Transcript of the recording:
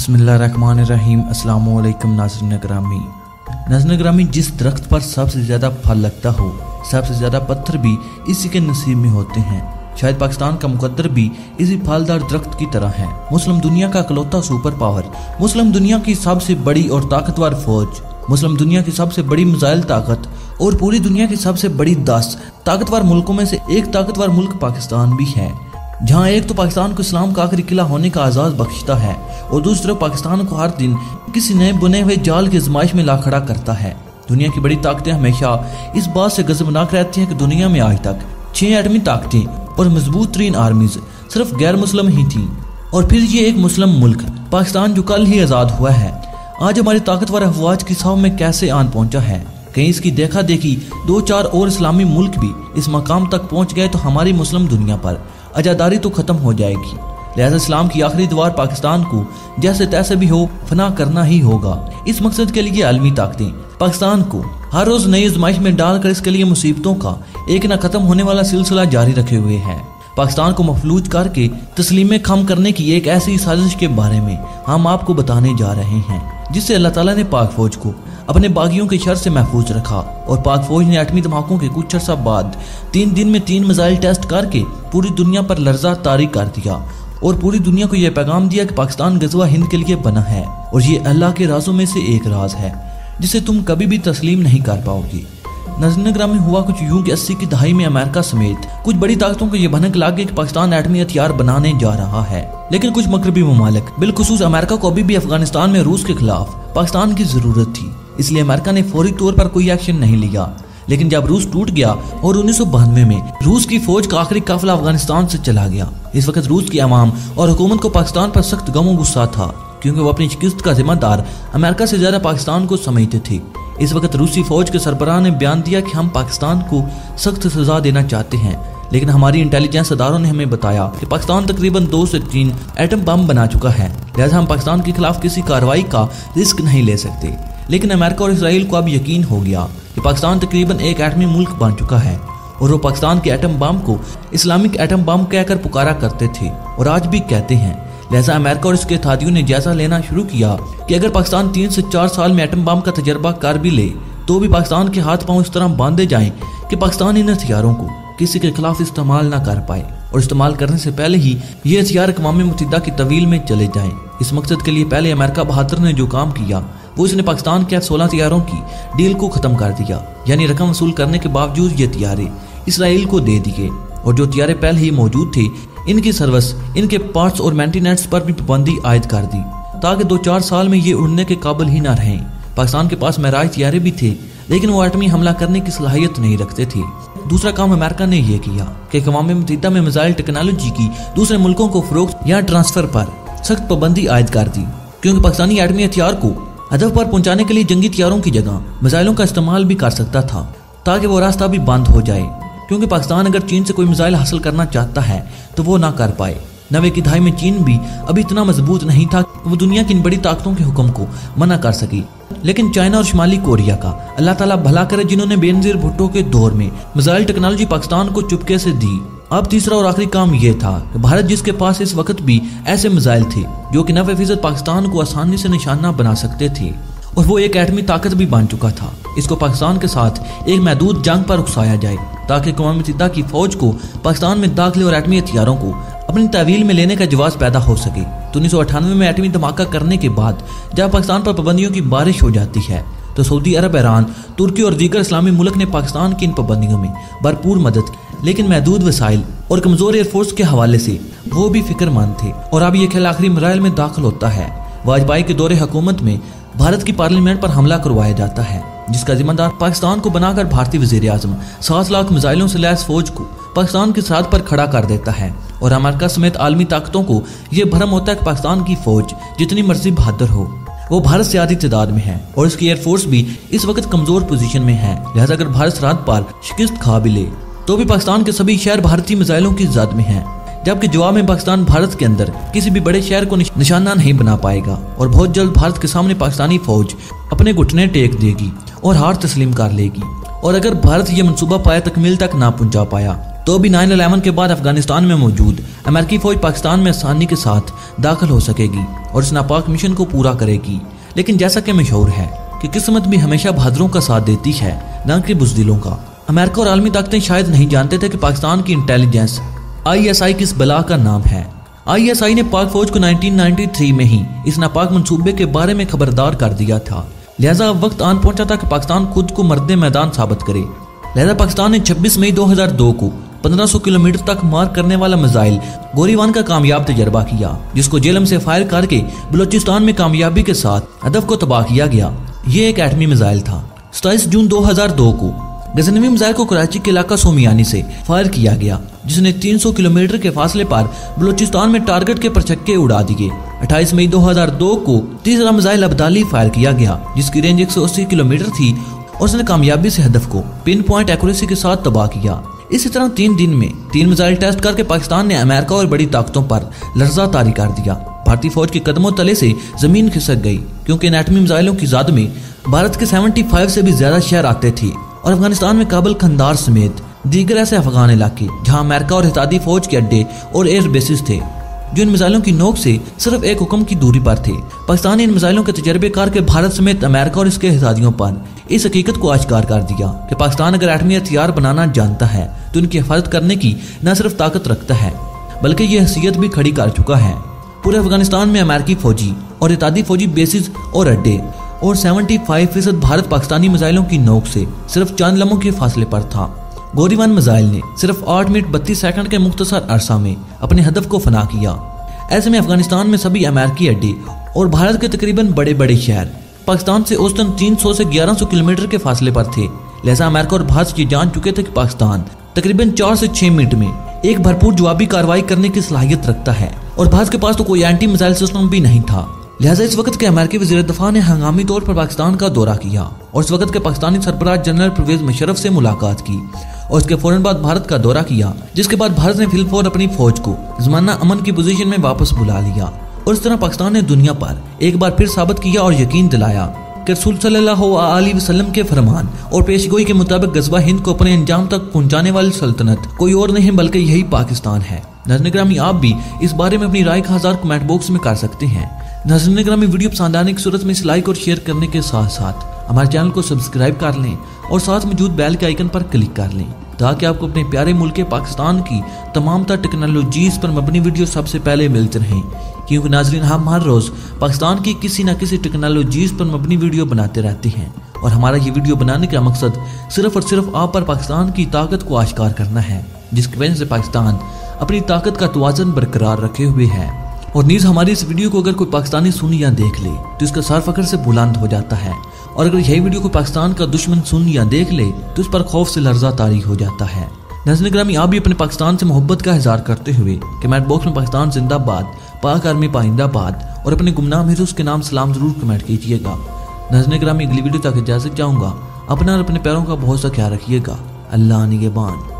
बिस्मिल्लाहिर्रहमानिर्रहीम। अस्सलाम वालेकुम नाज़रीन ग्रामी, जिस दरख्त पर सबसे ज़्यादा फल लगता हो, सबसे ज़्यादा पत्थर भी इसी के नसीब में होते हैं। शायद पाकिस्तान का मुकद्दर भी इसी फलदार दरख्त की तरह है। मुस्लिम दुनिया का इकलौता सुपर पावर, मुस्लिम दुनिया की सबसे बड़ी और ताकतवर फौज, मुस्लिम दुनिया की सबसे बड़ी मिसाइल ताकत और पूरी दुनिया की सबसे बड़ी 10 ताकतवर मुल्कों में से एक ताकतवर मुल्क पाकिस्तान भी है, जहां एक तो पाकिस्तान को इस्लाम का आखिरी किला होने का आज़ाद बख्शता है और दूसरी तरफ पाकिस्तान को हर दिन किसी नए बुने हुए जाल की आजमाइश में ला खड़ा करता है। दुनिया की बड़ी ताकतें हमेशा इस बात से गज़बनाक रहती हैं कि दुनिया में आज तक 6 एटमी ताकतें और मजबूत तरीन आर्मीज सिर्फ गैर मुस्लिम ही थी, और फिर ये एक मुस्लिम मुल्क पाकिस्तान जो कल ही आज़ाद हुआ है आज हमारी ताकतवर अफवाज की साव में कैसे आन पहुंचा है। कहीं इसकी देखा देखी 2-4 और इस्लामी मुल्क भी इस मकाम तक पहुंच गए तो हमारी मुस्लिम दुनिया पर आजादारी तो खत्म हो जाएगी। लिहाजा इस्लाम की आखिरी दीवार पाकिस्तान को जैसे तैसे भी हो फना करना ही होगा। इस मकसद के लिए आलमी ताकतें पाकिस्तान को हर रोज नई आजमाइश में डालकर इसके लिए मुसीबतों का एक न खत्म होने वाला सिलसिला जारी रखे हुए है। पाकिस्तान को मफलूज करके तस्लीमें खम करने की एक ऐसी साजिश के बारे में हम आपको बताने जा रहे हैं, जिससे अल्लाह ताला ने पाक फौज को अपने बागियों के शर से महफूज रखा और पाक फौज ने एटमी धमाकों के कुछ अर्सा बाद 3 दिन में 3 मिसाइल टेस्ट करके पूरी दुनिया पर लर्जा तारी कर दिया और पूरी दुनिया को यह पैगाम दिया कि पाकिस्तान गज़वा हिंद के लिए बना है और ये अल्लाह के राजों में से एक राज है जिसे तुम कभी भी तस्लीम नहीं कर पाओगी। नाज़रीन ग्रामी, हुआ कुछ यूं कि 80 की दहाई में अमेरिका समेत कुछ बड़ी ताकतों को यह भनक लग गई कि पाकिस्तान एटमी हथियार बनाने जा रहा है, लेकिन कुछ मगरबी ममालिक बिलखुसूस अमेरिका को अभी भी अफगानिस्तान में रूस के खिलाफ पाकिस्तान की जरूरत थी, इसलिए अमेरिका ने फौरी तौर पर कोई एक्शन नहीं लिया। लेकिन जब रूस टूट गया और 1992 में रूस की फौज का आखिरी काफिला अफगानिस्तान से चला गया, इस वक्त रूस की अवाम और हुकूमत को पाकिस्तान पर सख्त गम गुस्सा था, क्योंकि वो अपनी शिकस्त का जिम्मेदार अमेरिका से ज्यादा पाकिस्तान को समझते थे। इस वक्त रूसी फौज के सरबराह ने बयान दिया कि हम पाकिस्तान को सख्त सजा देना चाहते हैं, लेकिन हमारी इंटेलिजेंस अदारों ने हमें बताया कि पाकिस्तान तकरीबन 2 से 3 एटम बम बना चुका है, लिहाजा हम पाकिस्तान के खिलाफ किसी कार्रवाई का रिस्क नहीं ले सकते। लेकिन अमेरिका और इसराइल को अब यकीन हो गया कि पाकिस्तान तकरीबन एक एटमी मुल्क बन चुका है और वो पाकिस्तान के एटम बम को इस्लामिक एटम बम कहकर पुकारा करते थे और आज भी कहते हैं। लिहाजा अमेरिका और इसके इत्तेहादियों ने जायजा लेना शुरू किया कि अगर पाकिस्तान 3 से 4 साल में एटम बम का तजर्बा कर भी ले तो भी पाकिस्तान के हाथ पांव इस तरह बांधे जाएं कि पाकिस्तान इन हथियारों को किसी के खिलाफ इस्तेमाल ना कर पाए और इस्तेमाल करने से पहले ही ये हथियार अक़वाम मुत्तहिदा की तवील में चले जाएं। इस मकसद के लिए पहले अमेरिका बहादुर ने जो काम किया वो इसने पाकिस्तान के 16 हथियारों की डील को खत्म कर दिया, यानी रकम वसूल करने के बावजूद ये हथियारे इसराइल को दे दिए और जो हथियारे पहले ही मौजूद थे इनकी सर्विस, इनके पार्ट्स और मेंटेनेंस पर भी पाबंदी आयद कर दी ताकि 2-4 साल में ये उड़ने के काबिल ही ना रहें। पाकिस्तान के पास महराज हथियारे भी थे, लेकिन वो एटमी हमला करने की सलाहियत नहीं रखते थे। दूसरा काम अमेरिका ने यह किया कि अक़वाम मुत्तहिदा में मिसाइल टेक्नोलॉजी की दूसरे मुल्कों को फरोख्त या ट्रांसफर पर सख्त पाबंदी आयद कर दी, क्योंकि पाकिस्तानी एटमी हथियार को हदफ पर पहुंचाने के लिए जंगी हथियारों की जगह मिसाइलों का इस्तेमाल भी कर सकता था ताकि वो रास्ता भी बंद हो जाए, क्योंकि पाकिस्तान अगर चीन से कोई मिसाइल हासिल करना चाहता है तो वो ना कर पाए। 90 की दहाई में चीन भी अभी इतना मजबूत नहीं था कि वो दुनिया की इन बड़ी ताकतों के हुक्म को मना कर सकी, लेकिन चाइना और शुमाली कोरिया का अल्लाह ताला भला करे जिन्होंने बेनजीर भुट्टो के दौर में मिसाइल टेक्नोलॉजी पाकिस्तान को चुपके से दी। अब तीसरा और आखिरी काम यह था कि भारत, जिसके पास इस वक्त भी ऐसे मिसाइल थे जो कि 90% पाकिस्तान को आसानी से निशाना बना सकते थे और वो एक एटमी ताकत भी बन चुका था, इसको पाकिस्तान के साथ एक महदूद जंग पर उकसाया जाए ताकि अक़वाम मुत्तहिदा की फौज को पाकिस्तान में दाखिले और एटमी हथियारों को अपनी तहवील में लेने का जवाब पैदा हो सके। तो 1998 में एटमी धमाका करने के बाद जब पाकिस्तान पर पाबंदियों की बारिश हो जाती है तो सऊदी अरब, ईरान, तुर्की और दीगर इस्लामी मुल्क ने पाकिस्तान की इन पाबंदियों में भरपूर मदद की, लेकिन महदूद वसाइल और कमजोर एयरफोर्स के हवाले से वो भी फिक्रमंद थे। और अब ये खेल आखिरी मराइल में दाखिल होता है। वाजपेयी के दौरे हुकूमत में भारत की पार्लियामेंट पर हमला करवाया जाता है, जिसका जिम्मेदार पाकिस्तान को बनाकर भारतीय वजीर आजम 7 लाख मिसाइलों से लैस फौज को पाकिस्तान की सरहद पर खड़ा कर देता है और अमेरिका समेत आलमी ताकतों को यह भ्रम होता है कि पाकिस्तान की फौज जितनी मर्जी बहादुर हो वो भारत से आधी तादाद में है और इसकी एयरफोर्स भी इस वक्त कमजोर पोजीशन में है। लिहाजा अगर भारत सरहद पर शिकस्त खा भी ले तो भी पाकिस्तान के सभी शहर भारतीय मिसाइलों की जद में है, जबकि जवाब में पाकिस्तान भारत के अंदर किसी भी बड़े शहर को निशाना नहीं बना पाएगा और बहुत जल्द भारत के सामने पाकिस्तानी फौज अपने घुटने टेक देगी और हार तस्लीम कर लेगी। और अगर भारत ये मंसूबा पाया तकमील तक ना पहुंचा पाया तो भी 9/11 के बाद अफगानिस्तान में मौजूद अमेरिकी फौज पाकिस्तान में आसानी के साथ दाखिल हो सकेगी और इस नापाक मिशन को पूरा करेगी। लेकिन जैसा कि मशहूर है कि किस्मत भी हमेशा बहादुरों का साथ देती है, न कि बुज़दिलों का। अमेरिका और आलमी ताकतें शायद नहीं जानते थे कि पाकिस्तान की इंटेलिजेंस ISI किस बला का नाम है। ISI ने पाक फौज को 1993 में ही इस नापाक मंसूबे के बारे में खबरदार कर दिया था। लिहाजा अब वक्त आन पहुंचा था कि पाकिस्तान खुद को मर्द मैदान साबित करे। लिहाजा पाकिस्तान ने 26 मई 2002 को 1500 किलोमीटर तक मार करने वाला मिसाइल गोरी-1 का कामयाब तजर्बा किया, जिसको जेलम से फायर करके बलोचिस्तान में कामयाबी के साथ हदफ को तबाह किया गया। ये एक एटमी मिसाइल था। 27 जून 2002 को गजनवी मिसाइल को कराची के इलाका सोमियानी से फायर किया गया, जिसने 300 किलोमीटर के फासले पर बलोचिस्तान में टारगेट के परचक्के उड़ा दिए। 28 मई 2002 को तीसरा मिसाइल अब्दाली फायर किया गया, जिसकी रेंज 180 किलोमीटर थी और उसने कामयाबी से हदफ को पिन पॉइंट एक्यूरेसी के साथ तबाह किया। इसी तरह 3 दिन में 3 मिसाइल टेस्ट करके पाकिस्तान ने अमेरिका और बड़ी ताकतों पर लर्जा तारी कर दिया। भारतीय फौज के कदमों तले से जमीन खिसक गई, क्योंकि इन एटमी मिसाइलों की ज़द में भारत के 75 से भी ज्यादा शहर आते थे और अफगानिस्तान में काबुल, खंदार समेत दीगर ऐसे अफगान इलाके जहां अमेरिका और इत्तेहादी फौज के अड्डे और एयर बेसिस थे, जो इन मिसाइलों की नोक से सिर्फ एक हुक्म की दूरी पर थे। पाकिस्तान ने इन मिसाइलों के तजर्बे करके भारत समेत अमेरिका और इसके इत्तेहादियों पर इस हकीकत को आश्कार कर दिया कि पाकिस्तान अगर एटमी हथियार बनाना जानता है तो इनकी हिफाजत करने की न सिर्फ ताकत रखता है, बल्कि ये हैसियत भी खड़ी कर चुका है। पूरे अफगानिस्तान में अमेरिकी फौजी और इत्तेहादी फौजी बेसिस और अड्डे और 75% भारत पाकिस्तानी मिसाइलों की नोक से सिर्फ चंद लम्हों के फासले पर था। गोरी-1 मिसाइल ने सिर्फ 8 मिनट 32 सेकंड के मुख्तसर अरसा में अपने हदफ को फना किया। ऐसे में अफगानिस्तान में सभी अमेरिकी अड्डे और भारत के तकरीबन बड़े बड़े शहर पाकिस्तान से औसतन 300 से 1100 किलोमीटर के फासले पर थे। लिहाजा अमेरिका और भारत ये जान चुके थे कि पाकिस्तान तकरीबन 4 से 6 मिनट में एक भरपूर जवाबी कार्रवाई करने की सलाहियत रखता है और भारत के पास तो कोई एंटी मिसाइल सिस्टम भी नहीं था। लिहाजा इस वक्त के अमेरिकी वज़ीर दफा ने हंगामी तौर पर पाकिस्तान का दौरा किया और इस वक्त के पाकिस्तानी सरबराह जनरल परवेज मुशर्रफ से मुलाकात की और इसके फौरन बाद भारत का दौरा किया, जिसके बाद भारत ने फिलफौर अपनी फौज को ज़माना अमन की पोजीशन में वापस बुला लिया और इस तरह पाकिस्तान ने दुनिया पर एक बार फिर साबित किया और यकीन दिलाया कि रसूल सल्लल्लाहु अलैहि वसल्लम के फरमान और पेशगोई के मुताबिक गज़वा हिंद को अपने अंजाम तक पहुंचाने वाली सल्तनत कोई और नहीं बल्कि यही पाकिस्तान है। नाज़रीन ग्रामी, आप भी इस बारे में अपनी राय का इज़हार कमेंट बॉक्स में कर सकते हैं। नाज़रीन ग्रामी, वीडियो पसंद आने की सूरत में इसे लाइक और शेयर करने के साथ साथ हमारे चैनल को सब्सक्राइब कर लें और साथ मौजूद बेल के आइकन पर क्लिक कर लें, ताकि आपको अपने प्यारे मुल्क पाकिस्तान की तमाम तर टेक्नोलॉजीज पर मबनी वीडियो सबसे पहले मिलते रहें। क्योंकि नाजरीन, हम हर रोज़ पाकिस्तान की किसी न किसी टेक्नोलॉजीज पर मबनी वीडियो बनाते रहते हैं और हमारा ये वीडियो बनाने का मकसद सिर्फ और सिर्फ आप पर पाकिस्तान की ताकत को आश्कार करना है, जिसकी वजह से पाकिस्तान अपनी ताकत का तवाज़ुन बरकरार रखे हुए है। और नीज़ हमारी इस वीडियो को अगर कोई पाकिस्तानी सुन या देख ले तो इसका सर फख्र से बुलंद हो जाता है, और अगर यही वीडियो को पाकिस्तान का दुश्मन सुन या देख ले तो इस पर खौफ से लर्जा तारी हो जाता है। नाज़रीन ग्रामी, आप भी अपने पाकिस्तान से मोहब्बत का इज़हार करते हुए कमेंट बॉक्स में पाकिस्तान जिंदाबाद, पाक आर्मी पाइंदाबाद और अपने गुमनाम हीरोज़ के नाम सलाम जरूर कमेंट कीजिएगा। नाज़रीन ग्रामी, अगली वीडियो तक इजाज़त चाहूँगा। अपना और अपने पैरों का बहुत सा ख्याल रखिएगा। अल्लाह निगहबान।